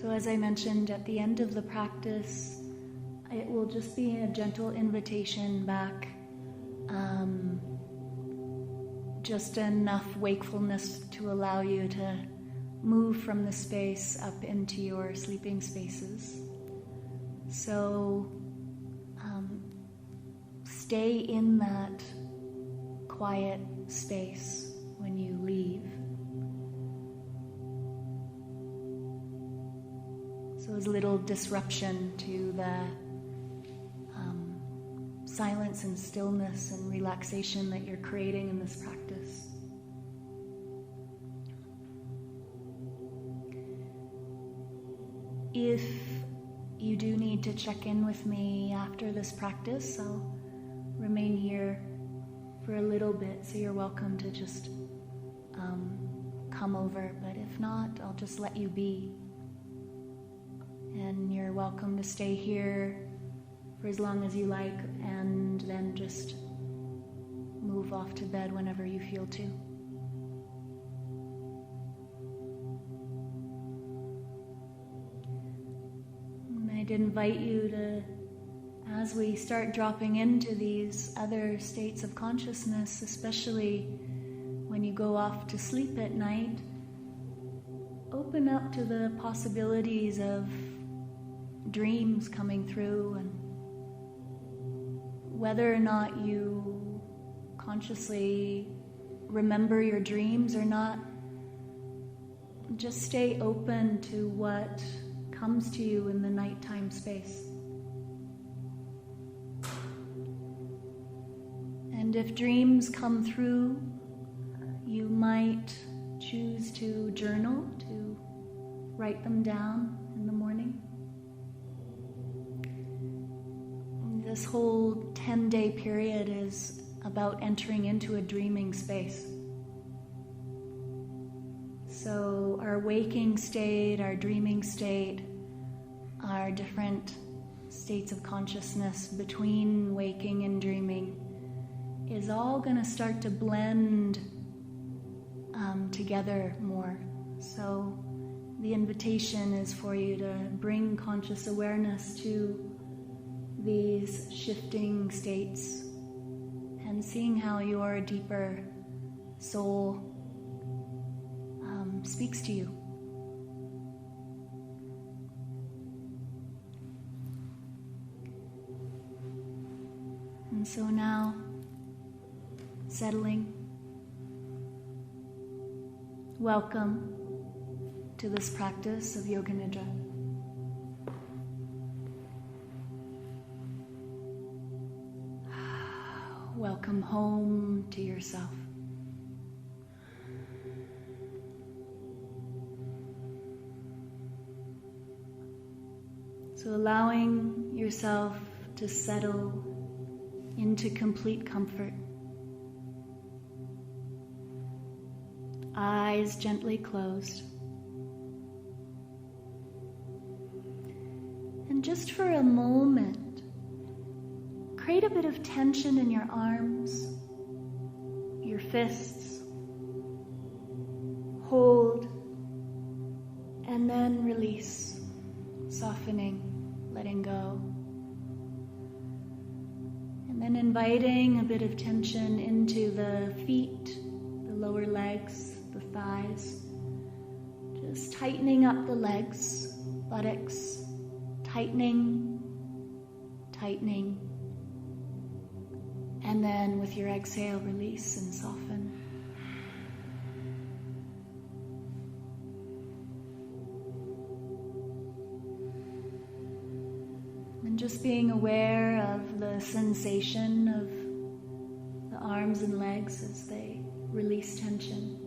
So as I mentioned at the end of the practice, it will just be a gentle invitation back, just enough wakefulness to allow you to move from the space up into your sleeping spaces. So stay in that quiet space when you leave. So as little disruption to the silence and stillness and relaxation that you're creating in this practice. If you do need to check in with me after this practice, I'll remain here for a little bit, so you're welcome to just come over. But if not, I'll just let you be. And you're welcome to stay here for as long as you like, and then just move off to bed whenever you feel to. And I'd invite you to, as we start dropping into these other states of consciousness, especially when you go off to sleep at night, open up to the possibilities of dreams coming through, and whether or not you consciously remember your dreams or not, just stay open to what comes to you in the nighttime space. And if dreams come through, you might choose to journal, to write them down in the morning. This whole 10-day period is about entering into a dreaming space. So our waking state, our dreaming state, our different states of consciousness between waking and dreaming is all going to start to blend together more. So the invitation is for you to bring conscious awareness to these shifting states and seeing how your deeper soul speaks to you. And so now, settling, welcome to this practice of Yoga Nidra. Welcome home to yourself. So allowing yourself to settle into complete comfort. Eyes gently closed. And just for a moment, create a bit of tension in your arms, your fists. Hold, and then release, softening, letting go. And then inviting a bit of tension into the feet, the lower legs, the thighs. Just tightening up the legs, buttocks, tightening, tightening. And then with your exhale, release and soften. And just being aware of the sensation of the arms and legs as they release tension.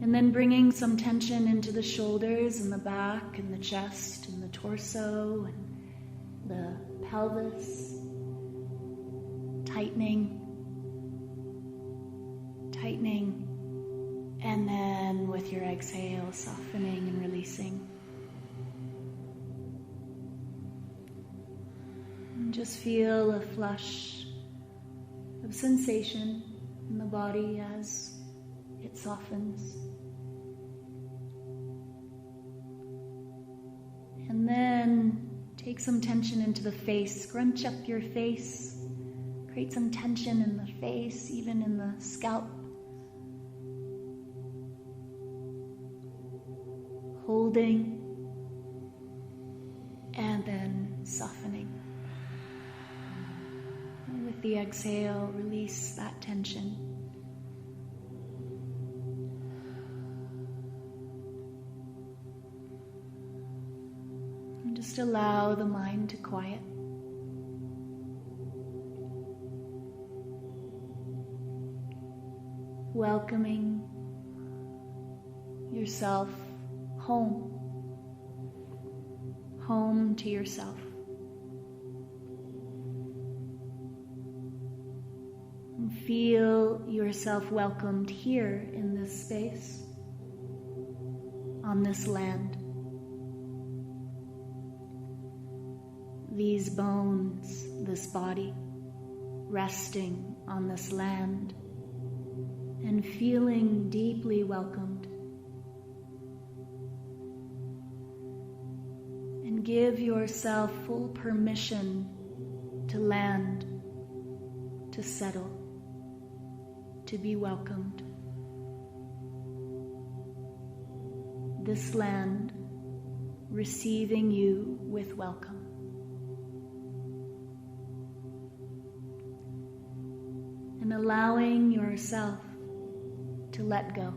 And then bringing some tension into the shoulders and the back and the chest and the torso and the pelvis. Tightening, tightening, and then with your exhale, softening and releasing. And just feel a flush of sensation in the body as it softens. Take some tension into the face. Scrunch up your face. Create some tension in the face, even in the scalp. Holding and then softening. And with the exhale, release that tension. And just allow the mind to quiet. Welcoming yourself home. Home to yourself. And feel yourself welcomed here in this space, on this land. These bones, this body, resting on this land and feeling deeply welcomed. And give yourself full permission to land, to settle, to be welcomed. This land receiving you with welcome. And allowing yourself to let go.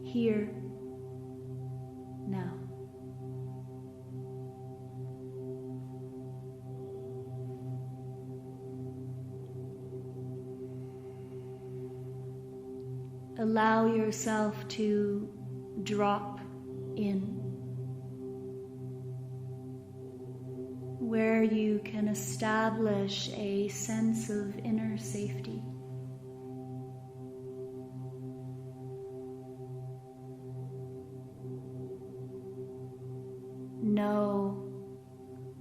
Here, now. Allow yourself to drop in, where you can establish a sense of inner safety. Know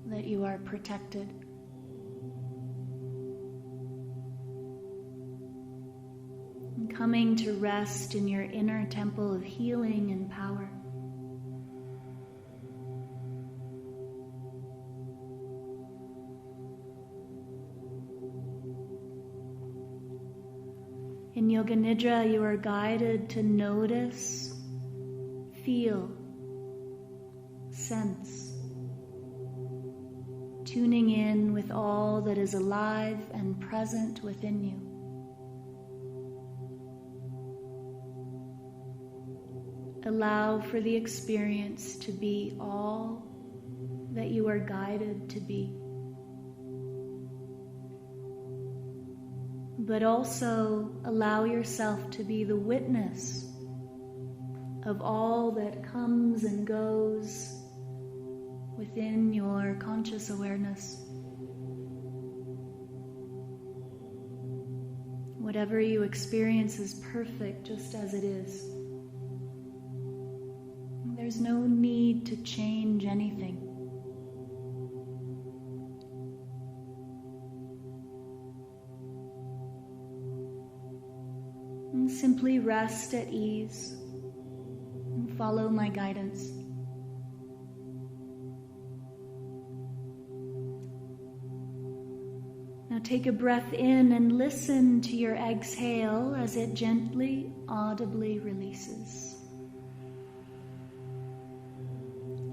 that you are protected. And coming to rest in your inner temple of healing and power. In Yoga Nidra, you are guided to notice, feel, sense, tuning in with all that is alive and present within you. Allow for the experience to be all that you are guided to be. But also allow yourself to be the witness of all that comes and goes within your conscious awareness. Whatever you experience is perfect just as it is. There's no need to change anything. And simply rest at ease and follow my guidance. Now take a breath in and listen to your exhale as it gently, audibly releases.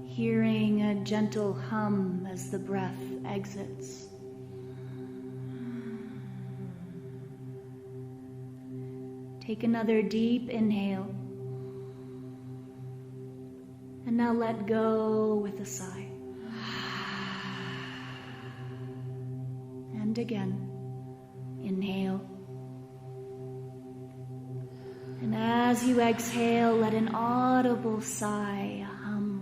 Hearing a gentle hum as the breath exits. Take another deep inhale. And now let go with a sigh. And again, inhale. And as you exhale, let an audible sigh,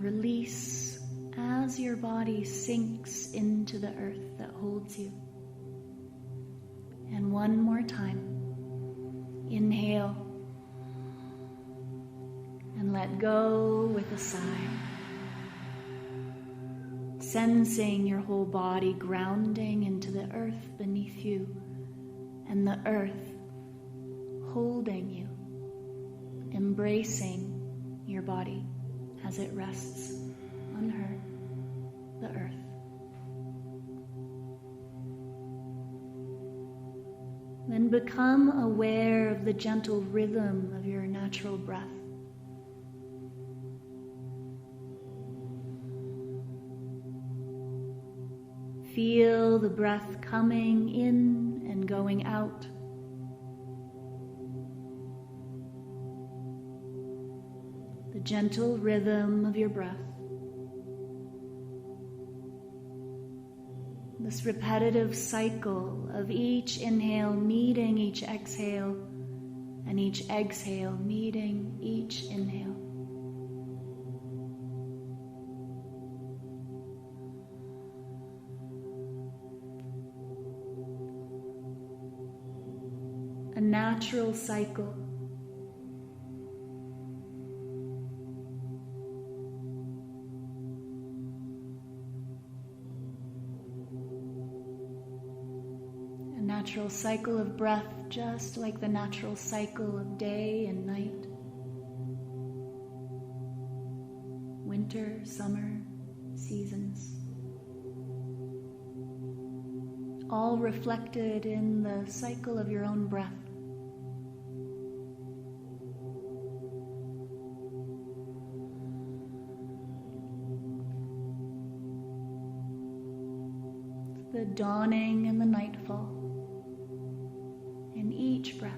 release as your body sinks into the earth that holds you. And one more time, inhale and let go with a sigh, sensing your whole body grounding into the earth beneath you and the earth holding you, embracing your body as it rests on her. the earth. Then become aware of the gentle rhythm of your natural breath. Feel the breath coming in and going out. The gentle rhythm of your breath. This repetitive cycle of each inhale meeting each exhale, and each exhale meeting each inhale. A natural cycle. A natural cycle of breath, just like the natural cycle of day and night. Winter, summer, seasons. All reflected in the cycle of your own breath. The dawning and the nightfall in each breath.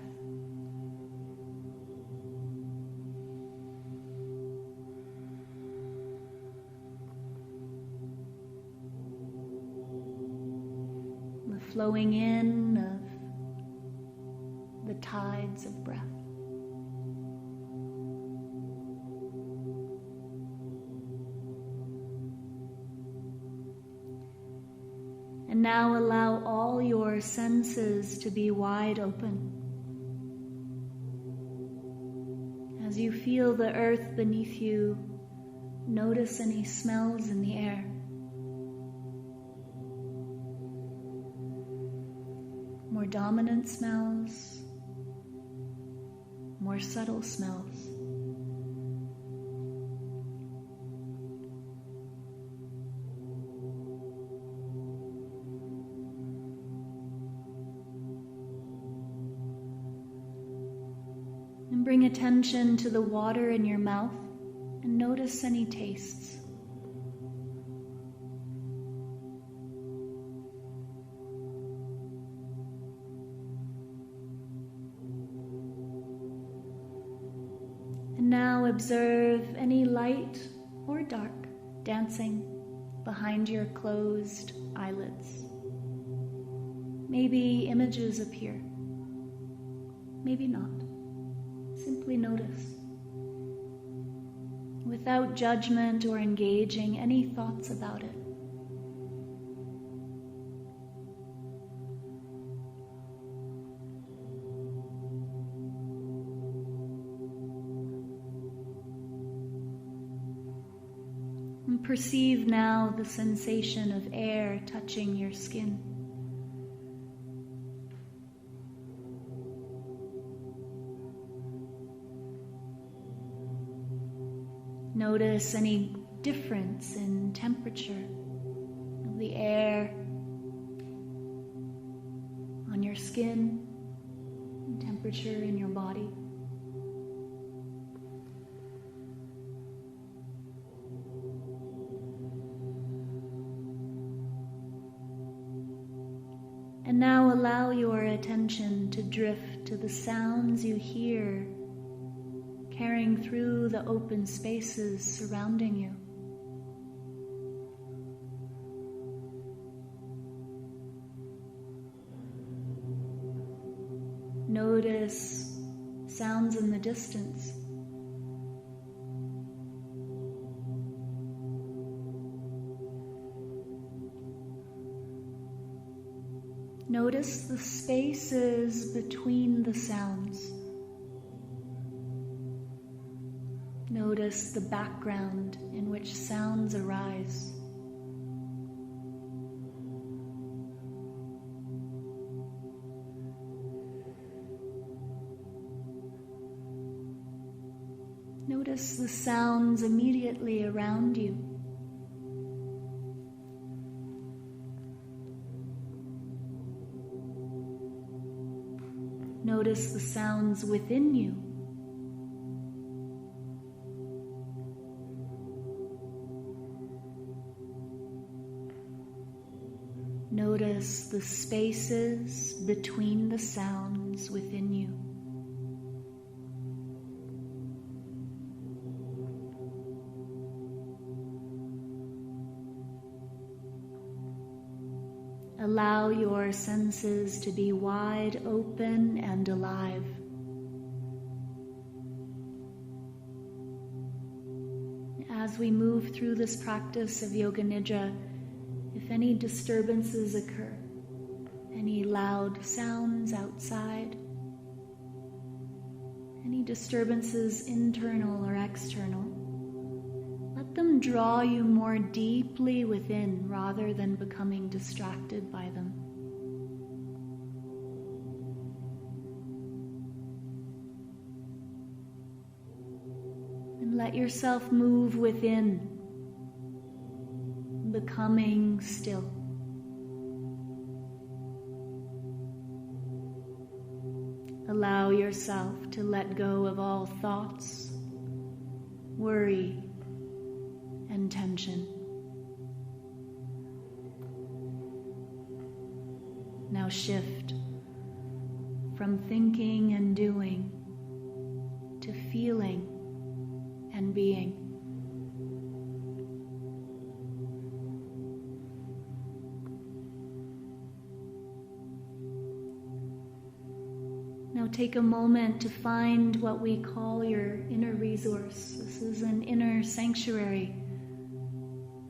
The flowing in of the tides of breath. And now allow all your senses to be wide open. As you feel the earth beneath you, notice any smells in the air. More dominant smells, more subtle smells. And bring attention to the water in your mouth and notice any tastes. And now observe any light or dark dancing behind your closed eyelids. Maybe images appear, maybe not. Simply notice, without judgment or engaging any thoughts about it. And perceive now the sensation of air touching your skin. Notice any difference in temperature of the air on your skin and temperature in your body. And now allow your attention to drift to the sounds you hear carrying through the open spaces surrounding you. Notice sounds in the distance. Notice the spaces between the sounds. Notice the background in which sounds arise. Notice the sounds immediately around you. Notice the sounds within you. Notice the spaces between the sounds within you. Allow your senses to be wide open and alive. As we move through this practice of Yoga Nidra, if any disturbances occur, any loud sounds outside, any disturbances internal or external, let them draw you more deeply within rather than becoming distracted by them. And let yourself move within, becoming still. Allow yourself to let go of all thoughts, worry, and tension. Now shift from thinking and doing to feeling and being. Now take a moment to find what we call your inner resource. This is an inner sanctuary,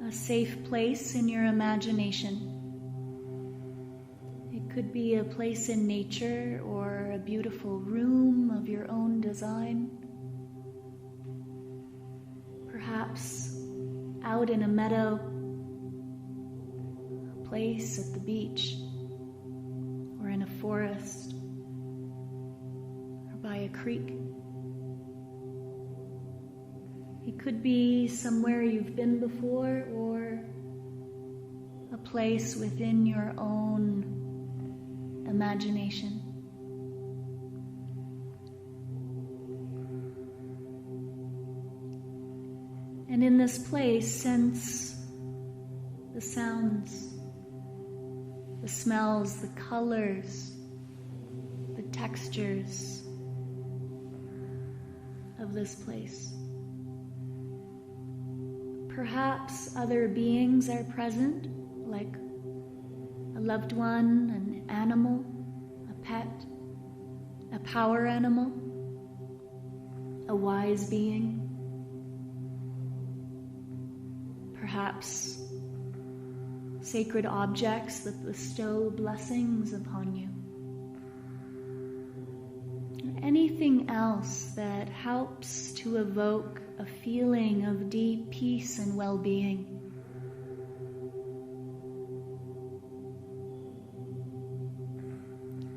a safe place in your imagination. It could be a place in nature or a beautiful room of your own design. Perhaps out in a meadow, a place at the beach, or in a forest, or by a creek. It could be somewhere you've been before, or a place within your own imagination. And in this place, sense the sounds, the smells, the colors, the textures of this place. Perhaps other beings are present, like a loved one, an animal, a pet, a power animal, a wise being. Perhaps sacred objects that bestow blessings upon you. Anything else that helps to evoke a feeling of deep peace and well-being.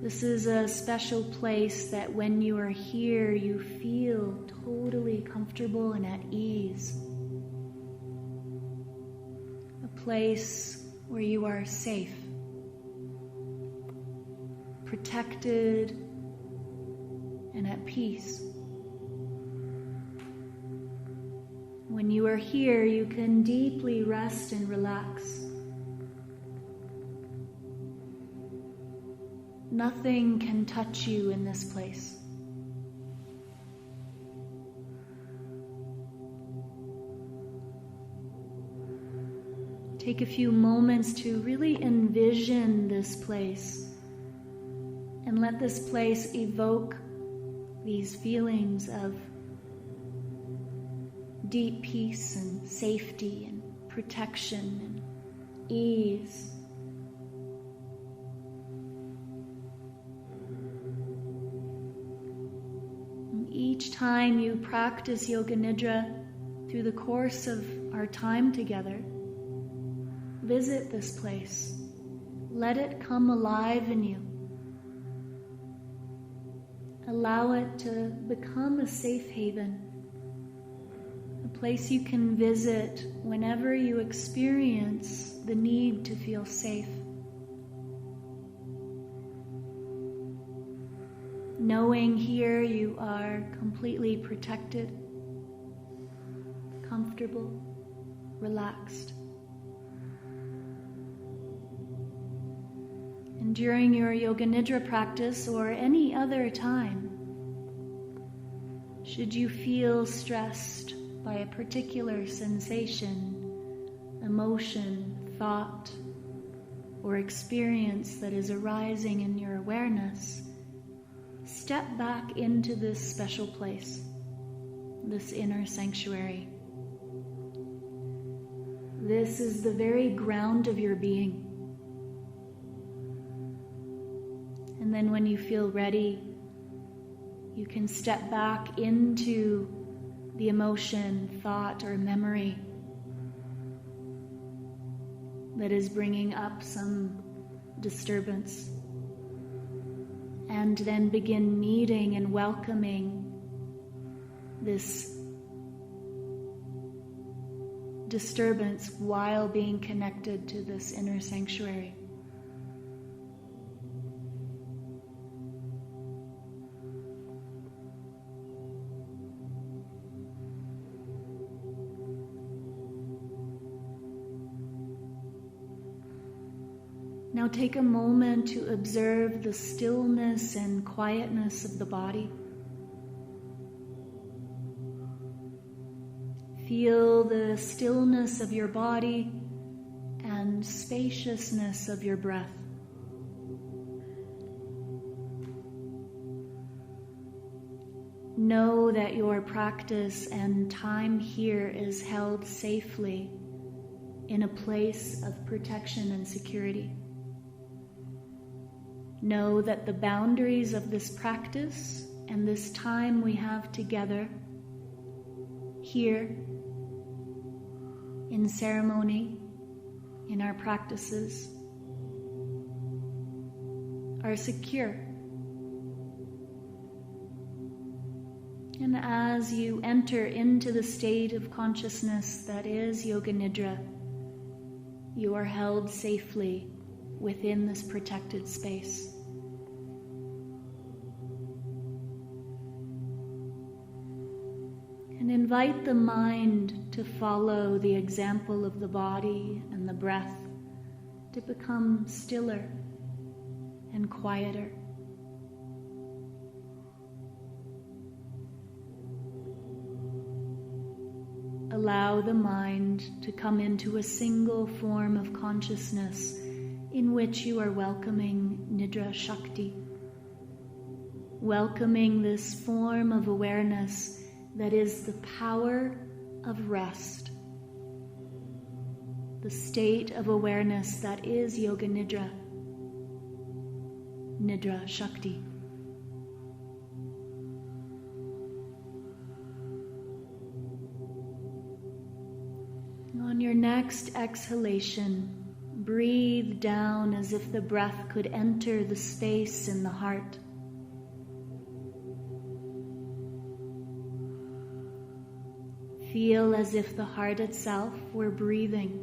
This is a special place that when you are here, you feel totally comfortable and at ease. A place where you are safe, protected, and at peace. When you are here, you can deeply rest and relax. Nothing can touch you in this place. Take a few moments to really envision this place and let this place evoke these feelings of deep peace and safety and protection and ease. And each time you practice Yoga Nidra through the course of our time together, visit this place. Let it come alive in you. Allow it to become a safe haven, a place you can visit whenever you experience the need to feel safe. knowing here you are completely protected, comfortable, relaxed. And during your Yoga Nidra practice or any other time, should you feel stressed by a particular sensation, emotion, thought, or experience that is arising in your awareness, step back into this special place, this inner sanctuary. This is the very ground of your being. And then when you feel ready, you can step back into the emotion, thought, or memory that is bringing up some disturbance, and then begin meeting and welcoming this disturbance while being connected to this inner sanctuary. Now take a moment to observe the stillness and quietness of the body. Feel the stillness of your body and spaciousness of your breath. Know that your practice and time here is held safely in a place of protection and security. Know that the boundaries of this practice and this time we have together here in ceremony, in our practices, are secure. And as you enter into the state of consciousness that is Yoga Nidra, you are held safely within this protected space. And invite the mind to follow the example of the body and the breath to become stiller and quieter. Allow the mind to come into a single form of consciousness in which you are welcoming Nidra Shakti, welcoming this form of awareness that is the power of rest, the state of awareness that is Yoga Nidra, Nidra Shakti. On your next exhalation, breathe down as if the breath could enter the space in the heart. Feel as if the heart itself were breathing.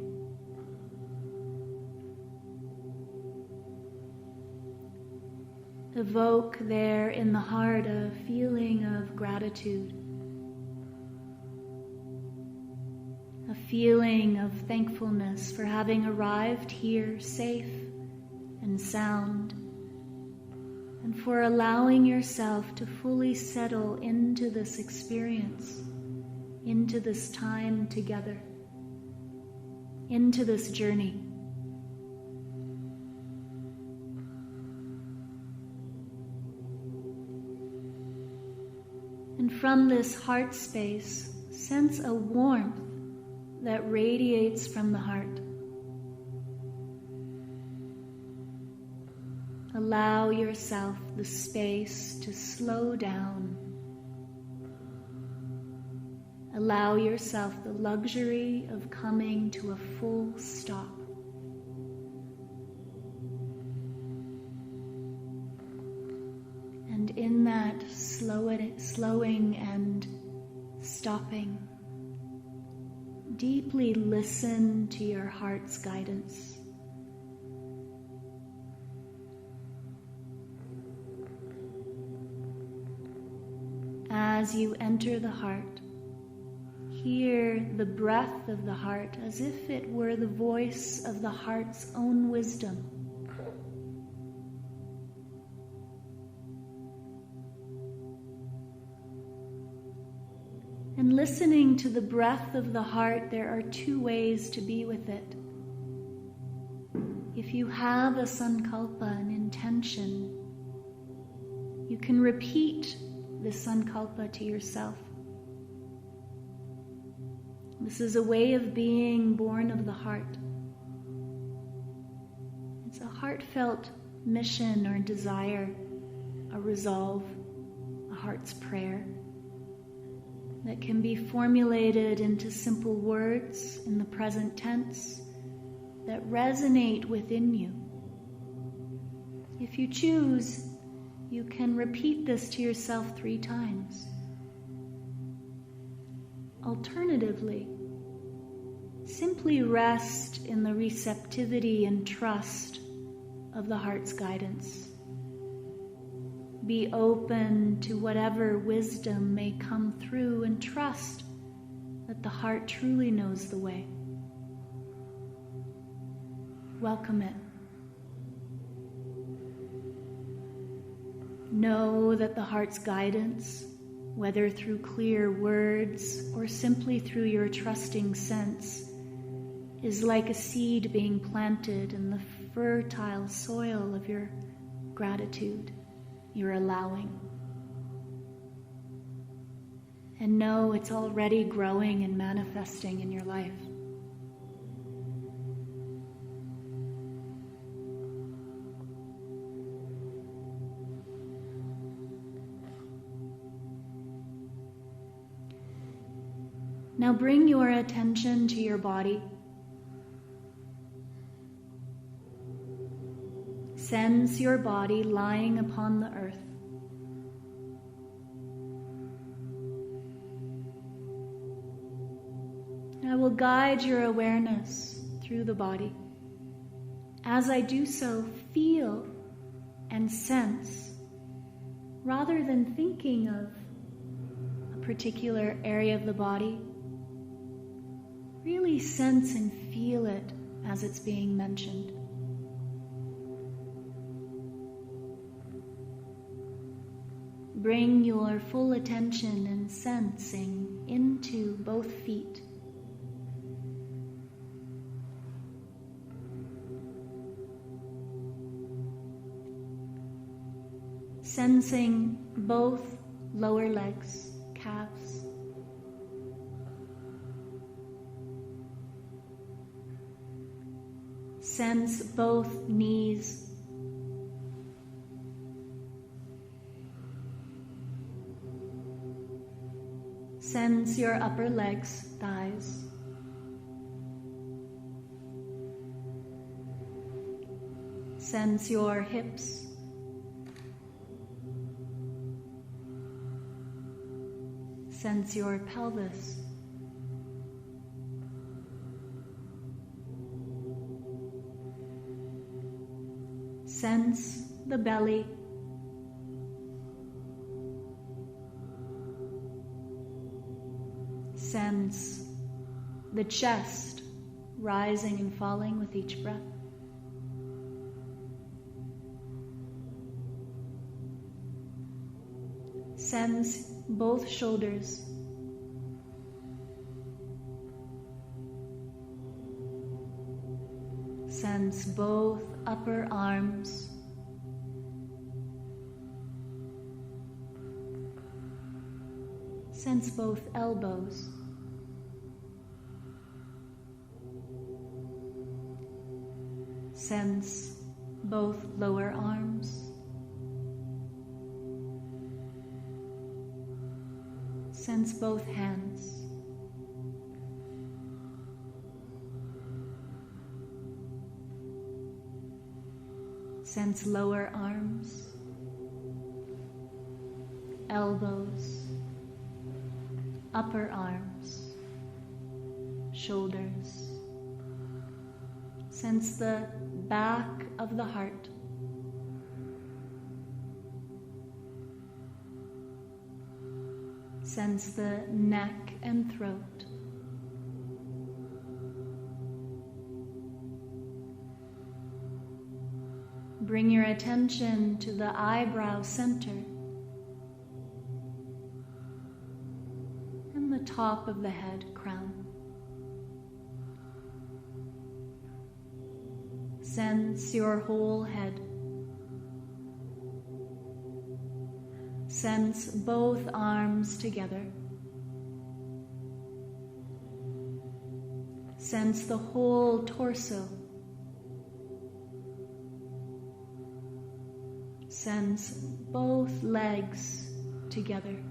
Evoke there in the heart a feeling of gratitude, a feeling of thankfulness for having arrived here safe and sound, and for allowing yourself to fully settle into this experience, into this time together, into this journey. And from this heart space, sense a warmth that radiates from the heart. Allow yourself the space to slow down. Allow yourself the luxury of coming to a full stop. And in that slowing and stopping, deeply listen to your heart's guidance. as you enter the heart, hear the breath of the heart as if it were the voice of the heart's own wisdom. And listening to the breath of the heart, there are two ways to be with it. If you have a sankalpa, an intention, you can repeat the sankalpa to yourself. This is a way of being born of the heart. It's a heartfelt mission or desire, a resolve, a heart's prayer that can be formulated into simple words in the present tense that resonate within you. If you choose, you can repeat this to yourself 3 times. Alternatively, simply rest in the receptivity and trust of the heart's guidance. Be open to whatever wisdom may come through and trust that the heart truly knows the way. Welcome it. Know that the heart's guidance, whether through clear words or simply through your trusting sense, is like a seed being planted in the fertile soil of your gratitude, your allowing. And know it's already growing and manifesting in your life. Now bring your attention to your body. Sense your body lying upon the earth. I will guide your awareness through the body. As I do so, feel and sense, rather than thinking of a particular area of the body. Really sense and feel it as it's being mentioned. Bring your full attention and sensing into both feet. Sensing both lower legs, calves. Sense both knees. Sense your upper legs, thighs. Sense your hips. Sense your pelvis. Sense the belly. Sense the chest rising and falling with each breath. Sense both shoulders. Sense both upper arms. Sense both elbows. Sense both lower arms. Sense both hands. Sense lower arms, elbows, upper arms, shoulders. Sense the back of the heart. Sense the neck and throat. Bring your attention to the eyebrow center and the top of the head crown. Sense your whole head. Sense both arms together. Sense the whole torso. Sense both legs together.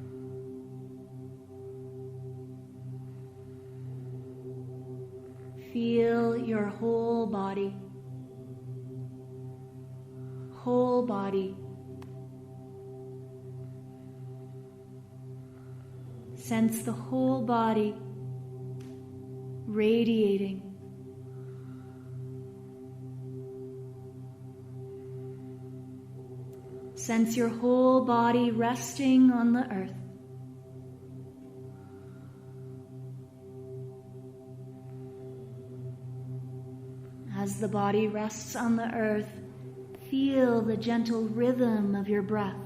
Feel your whole body. Whole body. Sense the whole body radiating. Sense your whole body resting on the earth. As the body rests on the earth, feel the gentle rhythm of your breath.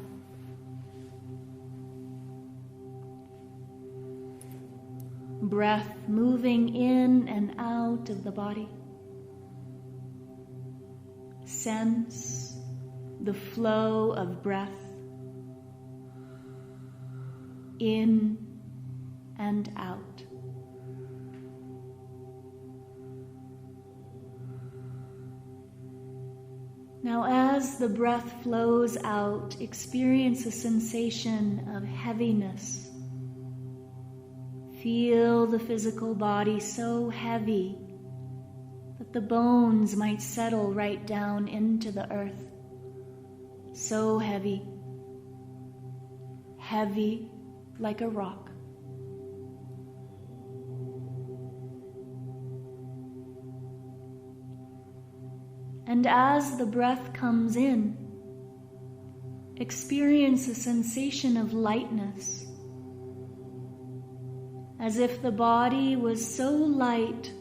Breath moving in and out of the body. Sense the flow of breath in and out. Now, as the breath flows out, experience a sensation of heaviness. Feel the physical body so heavy that the bones might settle right down into the earth. So heavy, heavy like a rock. And as the breath comes in, experience a sensation of lightness, as if the body was so light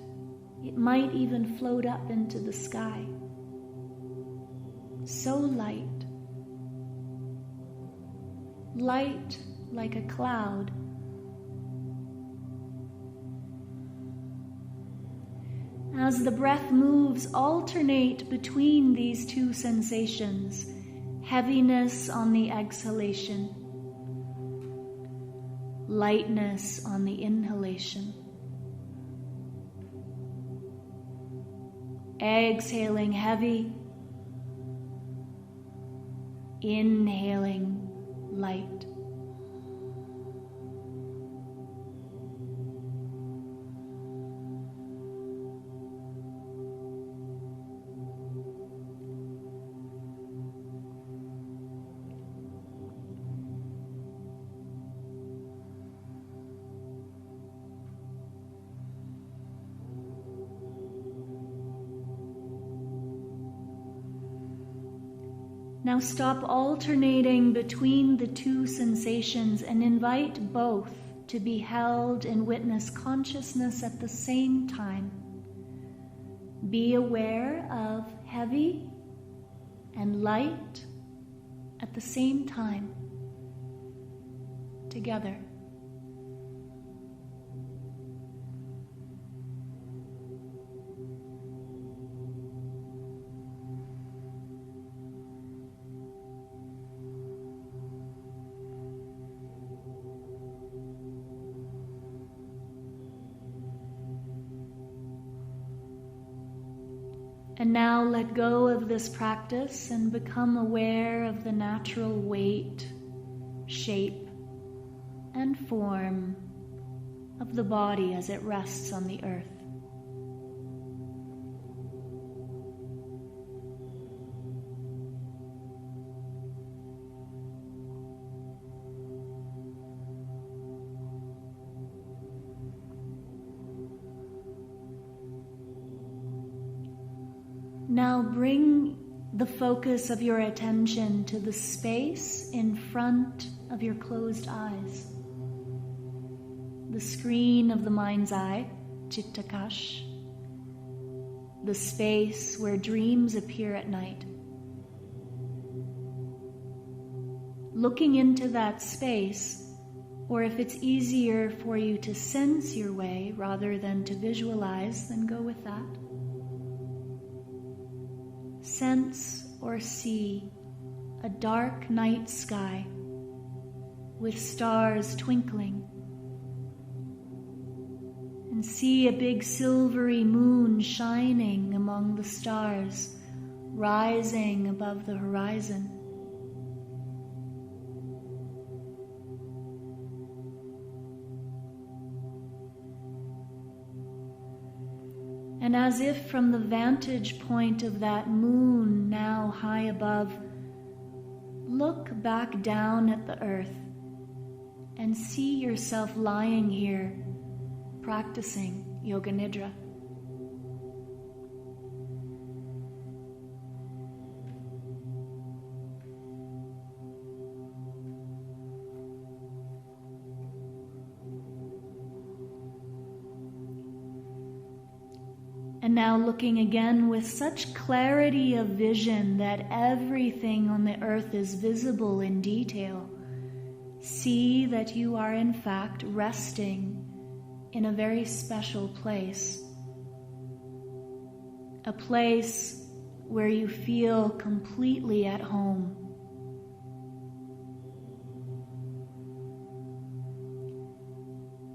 it might even float up into the sky. So light. Light like a cloud. As the breath moves, alternate between these two sensations, heaviness on the exhalation, lightness on the inhalation. Exhaling heavy, inhaling light. Now stop alternating between the two sensations and invite both to be held in witness consciousness at the same time. Be aware of heavy and light at the same time, together. And now let go of this practice and become aware of the natural weight, shape, and form of the body as it rests on the earth. Now bring the focus of your attention to the space in front of your closed eyes. the screen of the mind's eye, Chittakash, the space where dreams appear at night. Looking into that space, or if it's easier for you to sense your way rather than to visualize, then go with that. Sense or see a dark night sky with stars twinkling, and see a big silvery moon shining among the stars, rising above the horizon. And as if from the vantage point of that moon now high above, look back down at the earth and see yourself lying here practicing Yoga Nidra. And now looking again with such clarity of vision that everything on the earth is visible in detail, see that you are in fact resting in a very special place. A place where you feel completely at home.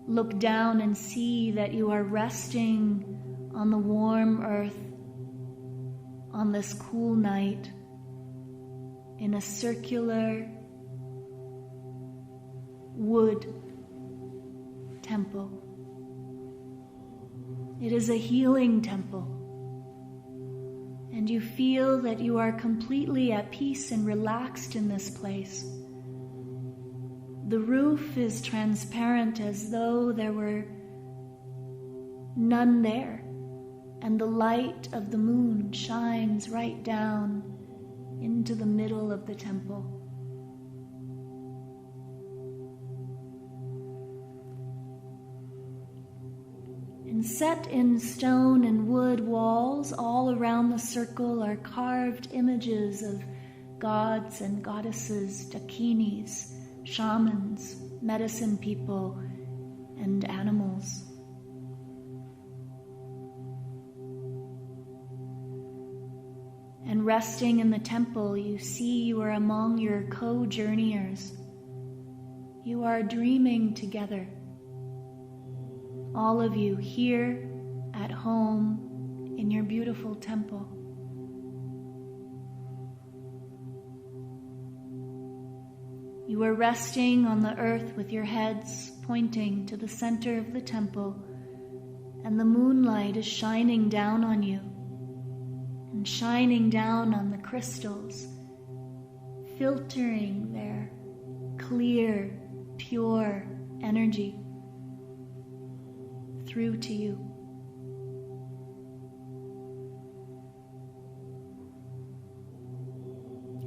Look down and see that you are resting on the warm earth on this cool night in a circular wood temple. It is a healing temple, and you feel that you are completely at peace and relaxed in this place. The roof is transparent as though there were none there, and the light of the moon shines right down into the middle of the temple. And set in stone and wood walls all around the circle are carved images of gods and goddesses, dakinis, shamans, medicine people, and animals. And resting in the temple, you see you are among your co-journeyers. You are dreaming together. All of you here at home in your beautiful temple. You are resting on the earth with your heads pointing to the center of the temple, and the moonlight is shining down on you. And shining down on the crystals, filtering their clear, pure energy through to you.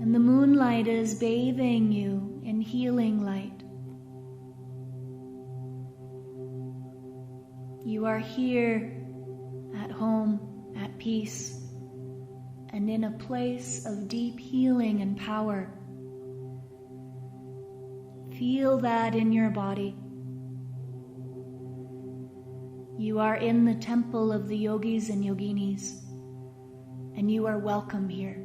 And the moonlight is bathing you in healing light. You are here at home, at peace, and in a place of deep healing and power. Feel that in your body. You are in the temple of the yogis and yoginis, and you are welcome here.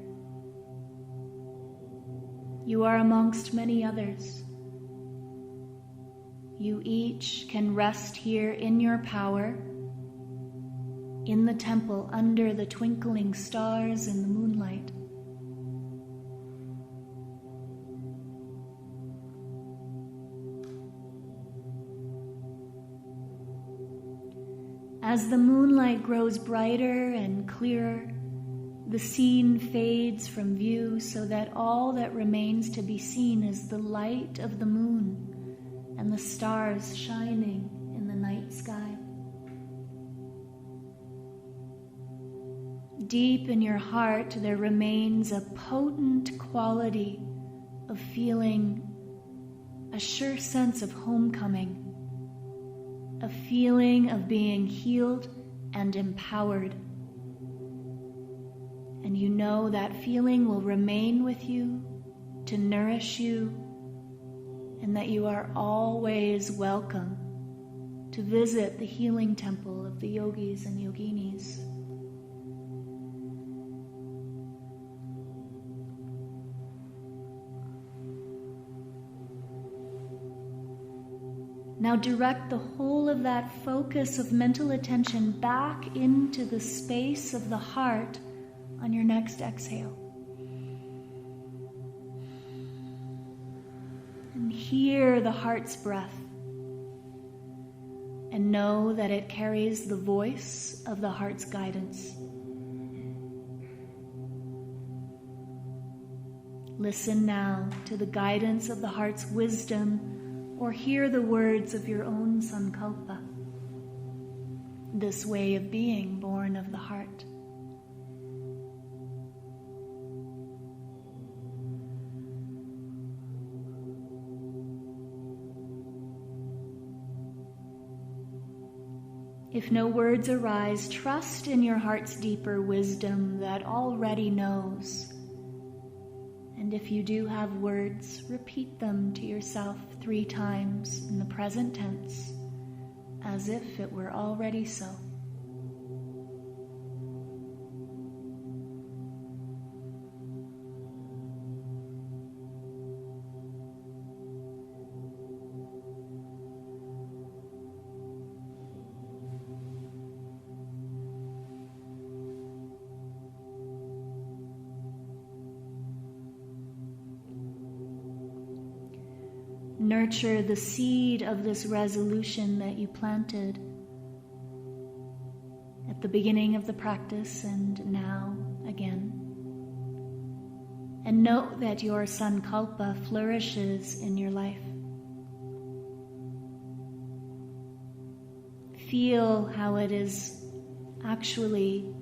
You are amongst many others. You each can rest here in your power, in the temple under the twinkling stars in the moonlight. As the moonlight grows brighter and clearer, the scene fades from view so that all that remains to be seen is the light of the moon and the stars shining in the night sky. Deep in your heart, there remains a potent quality of feeling a sure sense of homecoming, a feeling of being healed and empowered. And you know that feeling will remain with you to nourish you, and that you are always welcome to visit the healing temple of the yogis and yoginis. Now direct the whole of that focus of mental attention back into the space of the heart on your next exhale. And hear the heart's breath, and know that it carries the voice of the heart's guidance. Listen now to the guidance of the heart's wisdom, or hear the words of your own sankalpa, this way of being born of the heart. If no words arise, trust in your heart's deeper wisdom that already knows. And if you do have words, repeat them to yourself 3 times in the present tense, as if it were already so. Nurture the seed of this resolution that you planted at the beginning of the practice and now again. And note that your sankalpa flourishes in your life. Feel how it is actually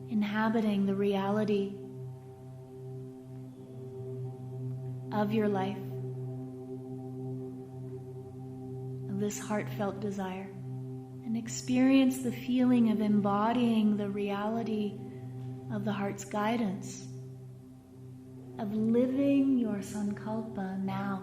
inhabiting the reality of your life, this heartfelt desire, and experience the feeling of embodying the reality of the heart's guidance, of living your sankalpa now.